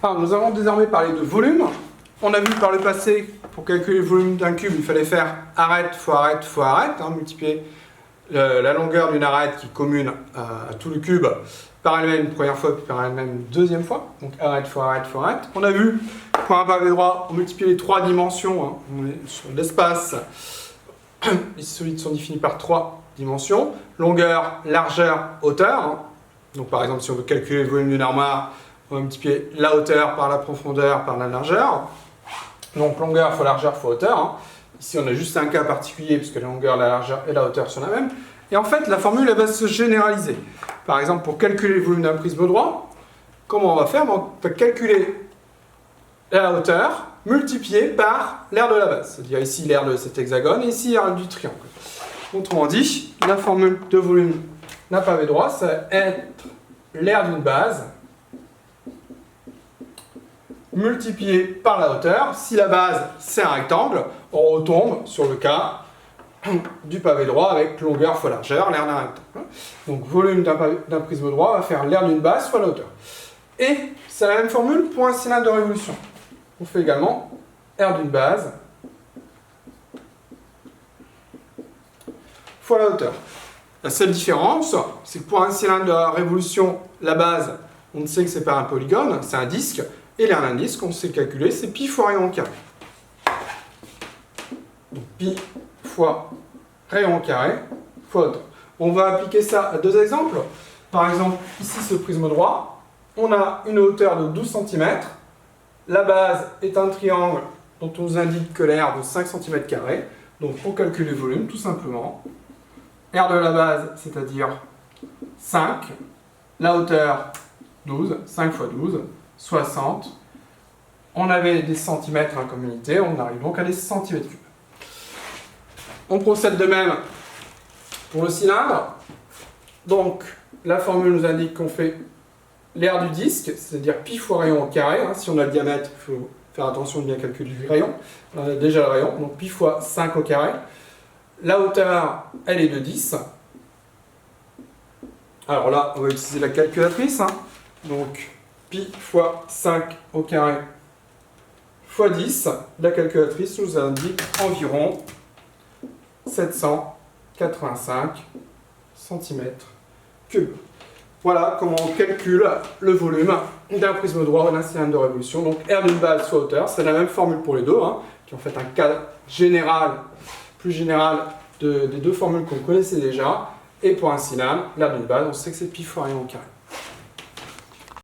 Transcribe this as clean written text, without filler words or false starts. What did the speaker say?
Alors, nous allons désormais parler de volume. On a vu par le passé, pour calculer le volume d'un cube, il fallait faire arête fois arête fois arête, multiplier la longueur d'une arête qui est commune à tout le cube par elle-même une première fois, puis par elle-même une deuxième fois. Donc arête fois arête fois arête. On a vu, pour un pavé droit, on multiplie les trois dimensions, on est sur l'espace. Les solides sont définis par trois dimensions. Longueur, largeur, hauteur. Donc par exemple, si on veut calculer le volume d'une armoire, on va multiplier la hauteur par la profondeur par la largeur. Donc longueur fois largeur fois hauteur. Ici, on a juste un cas particulier puisque la longueur, la largeur et la hauteur sont la même. Et en fait, la formule elle va se généraliser. Par exemple, pour calculer le volume d'un prisme droit, comment on va faire? On va calculer la hauteur multipliée par l'aire de la base. C'est-à-dire ici l'aire de cet hexagone et ici l'aire du triangle. Autrement dit, la formule de volume d'un pavé droit, ça va être l'aire d'une base multiplié par la hauteur. Si la base c'est un rectangle, on retombe sur le cas du pavé droit avec longueur fois largeur, l'aire d'un rectangle. Donc volume d'un prisme droit va faire l'aire d'une base fois la hauteur. Et c'est la même formule pour un cylindre de révolution. On fait également aire d'une base fois la hauteur. La seule différence, c'est que pour un cylindre de révolution, la base, on sait que c'est pas un polygone, c'est un disque. Et l'aire d'un disque, on sait calculer, c'est pi fois rayon carré. Donc pi fois rayon carré fois hauteur. On va appliquer ça à deux exemples. Par exemple, ici, ce prisme droit, on a une hauteur de 12 cm. La base est un triangle dont on nous indique que l'aire de 5 cm². Donc pour calculer le volume, tout simplement, aire de la base, c'est-à-dire 5, la hauteur 12, 5 fois 12, 60. On avait des centimètres comme unité, on arrive donc à des centimètres cubes. On procède de même pour le cylindre. Donc, la formule nous indique qu'on fait l'aire du disque, c'est-à-dire pi fois rayon au carré. Si on a le diamètre, il faut faire attention de bien calculer le rayon. On a déjà le rayon, donc pi fois 5 au carré. La hauteur, elle est de 10. Alors là, on va utiliser la calculatrice. Donc, pi fois 5 au carré fois 10, la calculatrice nous indique environ 785 cm3. Voilà comment on calcule le volume d'un prisme droit ou d'un cylindre de révolution. Donc aire d'une base fois hauteur, c'est la même formule pour les deux, qui est en fait un cas général, plus général des deux formules qu'on connaissait déjà. Et pour un cylindre, l'aire d'une base, on sait que c'est pi fois rayon au carré.